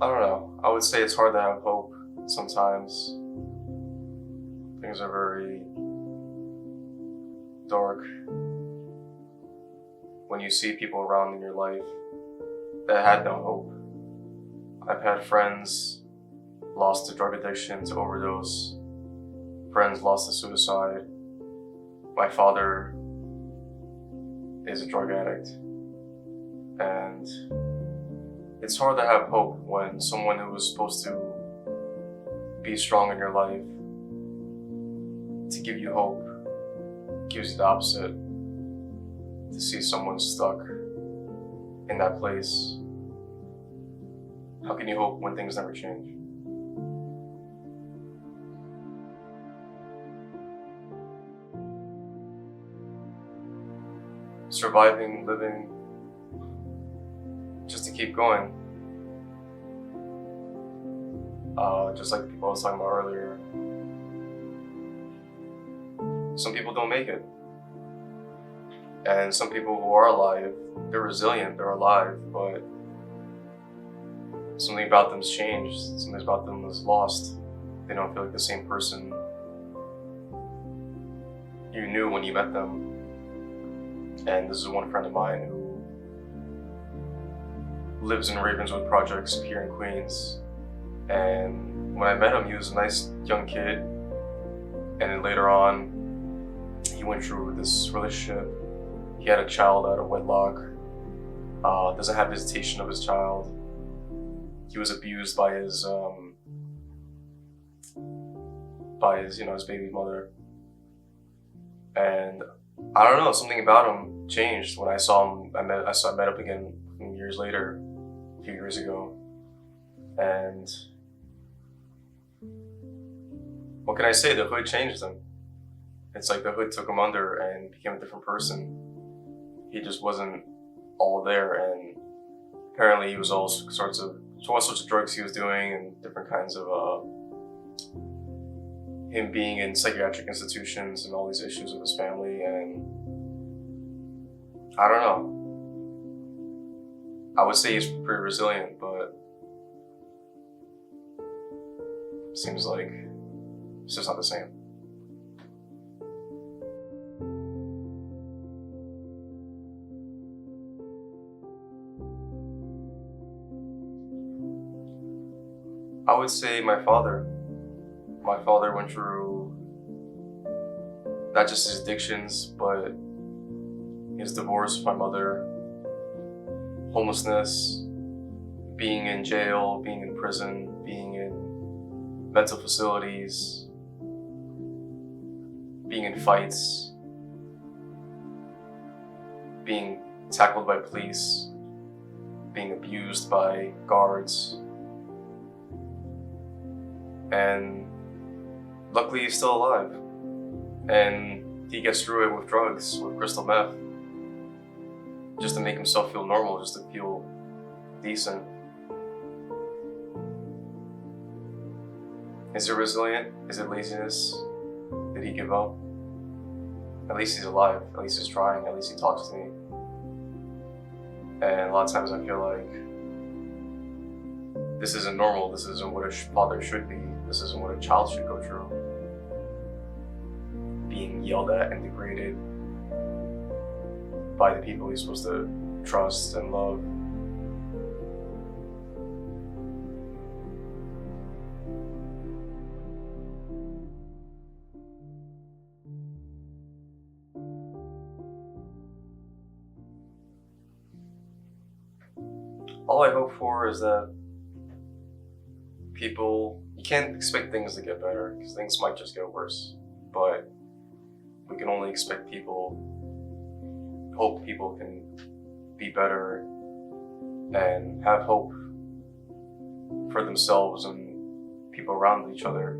I don't know. I would say it's hard to have hope sometimes. Things are very dark when you see people around in your life that had no hope. I've had friends lost to drug addiction, to overdose, friends lost to suicide. My father is a drug addict, and it's hard to have hope when someone who was supposed to be strong in your life, to give you hope, gives you the opposite. To see someone stuck in that place, how can you hope when things never change? Surviving, living, just to keep going. Just like the people I was talking about earlier. Some people don't make it. And some people who are alive, they're resilient, they're alive, but something about them's changed, something about them is lost. They don't feel like the same person you knew when you met them. And this is one friend of mine who lives in Ravenswood Projects here in Queens. And when I met him, he was a nice young kid. And then later on, he went through this relationship. He had a child out of wedlock, doesn't have visitation of his child. He was abused by his his baby mother. And I don't know, something about him changed when I saw him. I met up again years later, a few years ago. And what can I say? The hood changed him. It's like the hood took him under and became a different person. He just wasn't all there, and apparently he was all sorts of drugs he was doing, and different kinds of him being in psychiatric institutions and all these issues with his family. And I don't know. I would say he's pretty resilient, but seems like it's just not the same. I would say my father. My father went through not just his addictions, but his divorce with my mother, homelessness, being in jail, being in prison, being in mental facilities, being in fights, being tackled by police, being abused by guards. And luckily he's still alive, and he gets through it with drugs, with crystal meth, just to make himself feel normal, just to feel decent. Is it resilient? Is it laziness? Did he give up? At least he's alive, at least he's trying, at least he talks to me. And a lot of times I feel like this isn't normal, this isn't what a father should be. This isn't what a child should go through. Being yelled at and degraded by the people he's supposed to trust and love. All I hope for is that people, you can't expect things to get better, because things might just get worse, but we can only expect hope people can be better and have hope for themselves and people around each other.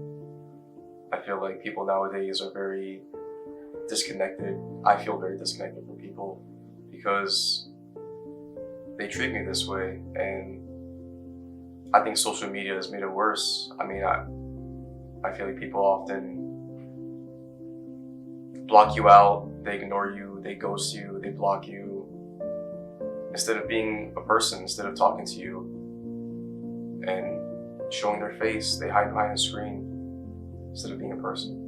I feel like people nowadays are very disconnected. I feel very disconnected from people because they treat me this way, and I think social media has made it worse. I mean, I feel like people often block you out, they ignore you, they ghost you, they block you. Instead of being a person, instead of talking to you, and showing their face, they hide behind a screen instead of being a person.